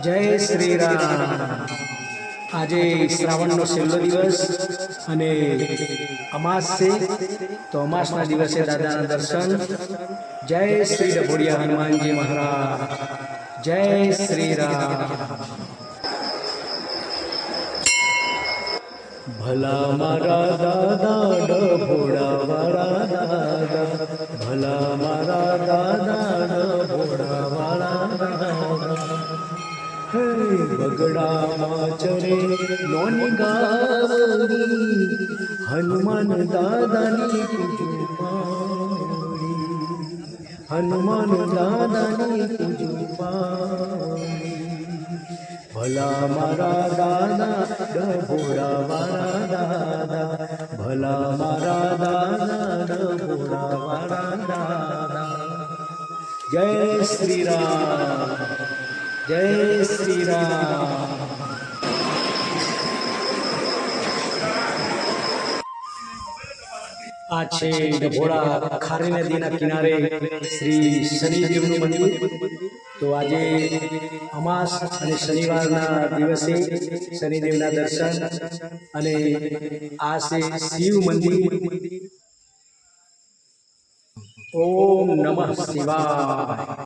जय श्री राम। आज श्रावण छेल्लो दिवस अने अमास से तो अमास दिवसे दादा दर्शन। जय श्री डभोड़िया हनुमान जी महाराज। जय श्री राम। भला मारा दादा डभोड़ा वाला दादा, भला मारा दादा डभोड़ा वाला दादा। बगड़ा चरे नौनी गावड़ी, हनुमान दादा नी पूजू पाड़ी, हनुमान दादा नी पूजू पाड़ी। भला मारा दादा डभोड़ा वाला दादा, भला मारा दादा डभोड़ा वाला दादा। जय श्री राम। जय श्री राम। आज डभोड़ा खारी नदी किनारे श्री शनिदेव मंदिर। तो आज अमास और शनिवार दिवसे शनिदेव दर्शन अने आ शिव मंदिर। ओम नमः शिवाय।